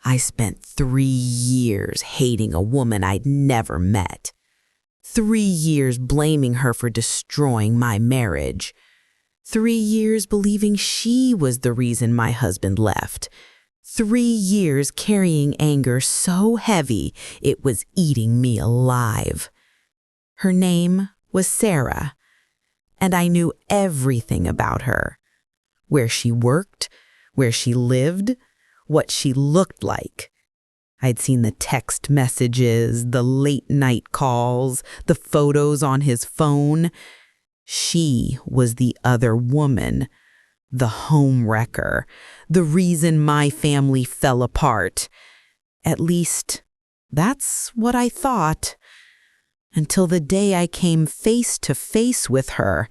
I spent 3 years hating a woman I'd never met. 3 years blaming her for destroying my marriage. 3 years believing she was the reason my husband left. 3 years carrying anger so heavy it was eating me alive. Her name was Sarah, and I knew everything about her. Where she worked, where she lived, what she looked like. I'd seen the text messages, the late-night calls, the photos on his phone. She was the other woman, the homewrecker, the reason my family fell apart. At least, that's what I thought. Until the day I came face to face with her,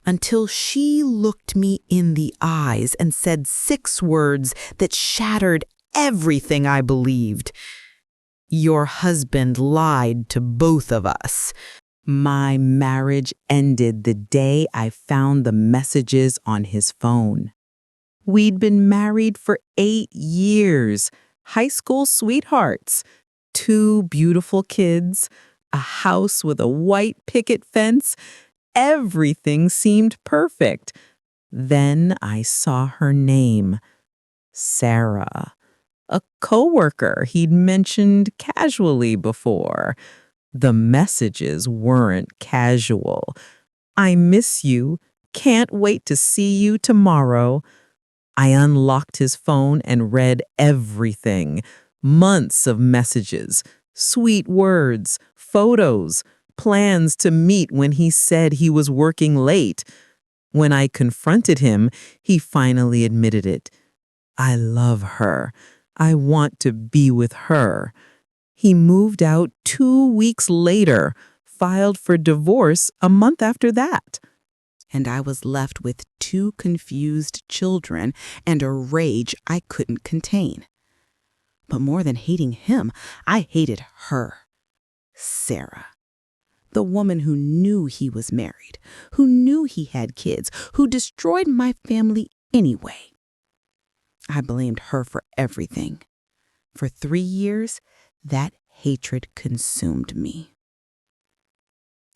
until she looked me in the eyes and said 6 words that shattered everything I believed. Your husband lied to both of us. My marriage ended the day I found the messages on his phone. We'd been married for 8 years, high school sweethearts, 2 beautiful kids, a house with a white picket fence. Everything seemed perfect. Then I saw her name, Sarah, a coworker he'd mentioned casually before. The messages weren't casual. I miss you. Can't wait to see you tomorrow. I unlocked his phone and read everything. Months of messages, sweet words, photos, plans to meet when he said he was working late. When I confronted him, he finally admitted it. I love her. I want to be with her. He moved out 2 weeks later, filed for divorce a month after that. And I was left with 2 confused children and a rage I couldn't contain. But more than hating him, I hated her, Sarah. The woman who knew he was married, who knew he had kids, who destroyed my family anyway. I blamed her for everything. For 3 years, that hatred consumed me.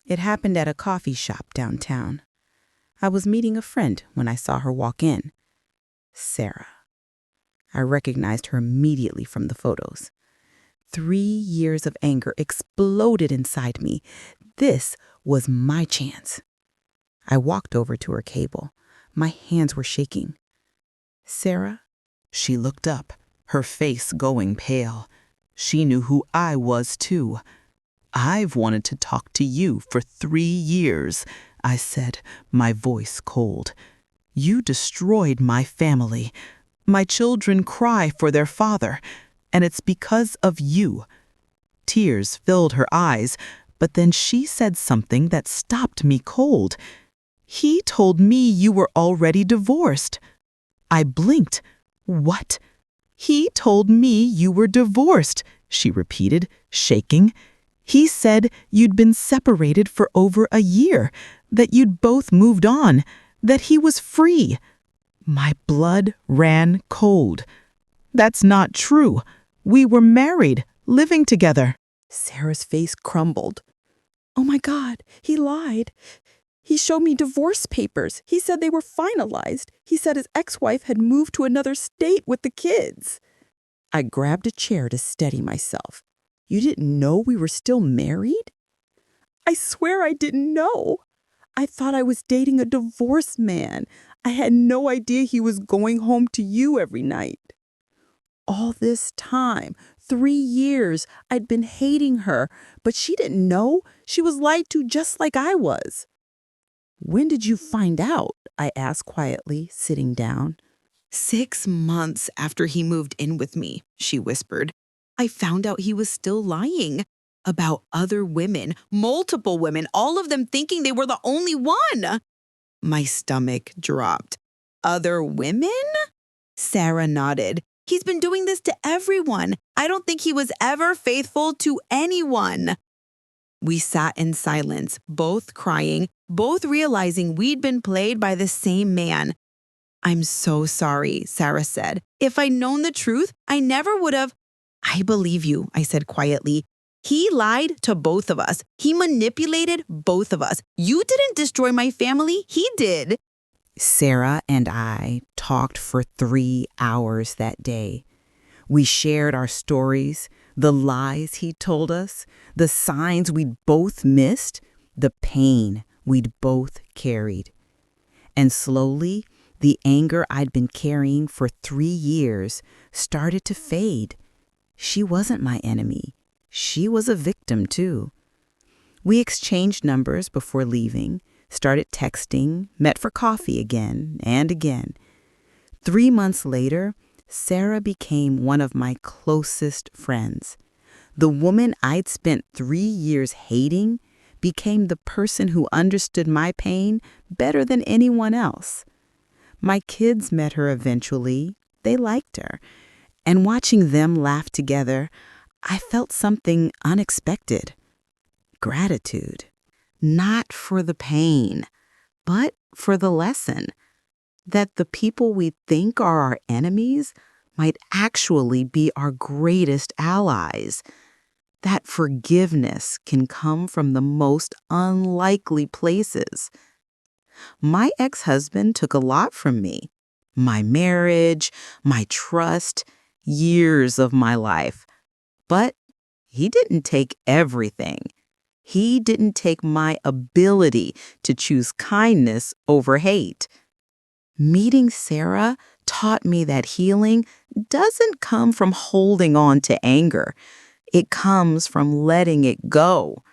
It happened at a coffee shop downtown. I was meeting a friend when I saw her walk in. Sarah. I recognized her immediately from the photos. 3 years of anger exploded inside me. This was my chance. I walked over to her cable. My hands were shaking. Sarah? She looked up, her face going pale. She knew who I was, too. I've wanted to talk to you for 3 years, I said, my voice cold. You destroyed my family. My children cry for their father, and it's because of you. Tears filled her eyes, but then she said something that stopped me cold. He told me you were already divorced. I blinked. What? He told me you were divorced, she repeated, shaking. He said you'd been separated for over a year, that you'd both moved on, that he was free. My blood ran cold. That's not true. We were married, living together. Sarah's face crumbled. Oh my God, he lied. He showed me divorce papers. He said they were finalized. He said his ex-wife had moved to another state with the kids. I grabbed a chair to steady myself. You didn't know we were still married? I swear I didn't know. I thought I was dating a divorced man. I had no idea he was going home to you every night. All this time, 3 years, I'd been hating her, but she didn't know. She was lied to just like I was. When did you find out? I asked quietly, sitting down. 6 months after he moved in with me, she whispered. I found out he was still lying about other women, multiple women, all of them thinking they were the only one. My stomach dropped. Other women? Sarah nodded. He's been doing this to everyone. I don't think he was ever faithful to anyone. We sat in silence, both crying, both realizing we'd been played by the same man. I'm so sorry, Sarah said. If I'd known the truth, I never would have. I believe you, I said quietly. He lied to both of us. He manipulated both of us. You didn't destroy my family. He did. Sarah and I talked for 3 hours that day. We shared our stories, the lies he told us, the signs we'd both missed, the pain we'd both carried. And slowly, the anger I'd been carrying for 3 years started to fade. She wasn't my enemy. She was a victim, too. We exchanged numbers before leaving, started texting, met for coffee again and again. 3 months later, Sarah became one of my closest friends. The woman I'd spent 3 years hating became the person who understood my pain better than anyone else. My kids met her eventually. They liked her. And watching them laugh together, I felt something unexpected. Gratitude. Not for the pain, but for the lesson. That the people we think are our enemies might actually be our greatest allies. That forgiveness can come from the most unlikely places. My ex-husband took a lot from me. My marriage, my trust, years of my life. But he didn't take everything. He didn't take my ability to choose kindness over hate. Meeting Sarah taught me that healing doesn't come from holding on to anger. It comes from letting it go.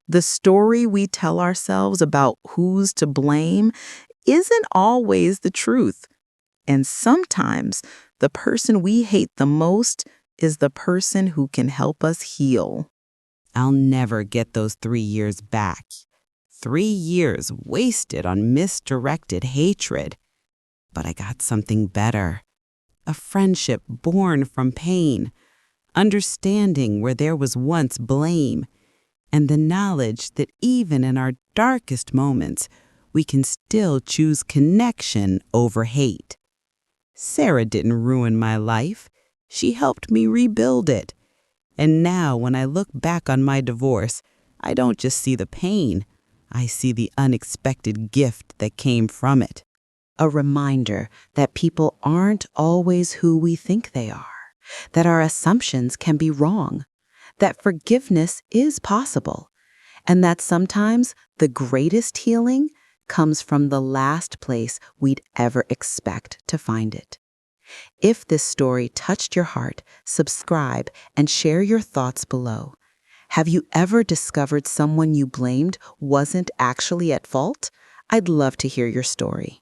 The story we tell ourselves about who's to blame isn't always the truth. And sometimes the person we hate the most is the person who can help us heal. I'll never get those 3 years back. 3 years wasted on misdirected hatred. But I got something better. A friendship born from pain, understanding where there was once blame, and the knowledge that even in our darkest moments, we can still choose connection over hate. Sarah didn't ruin my life. She helped me rebuild it. And now when I look back on my divorce, I don't just see the pain. I see the unexpected gift that came from it. A reminder that people aren't always who we think they are, that our assumptions can be wrong, that forgiveness is possible, and that sometimes the greatest healing comes from the last place we'd ever expect to find it. If this story touched your heart, subscribe and share your thoughts below. Have you ever discovered someone you blamed wasn't actually at fault? I'd love to hear your story.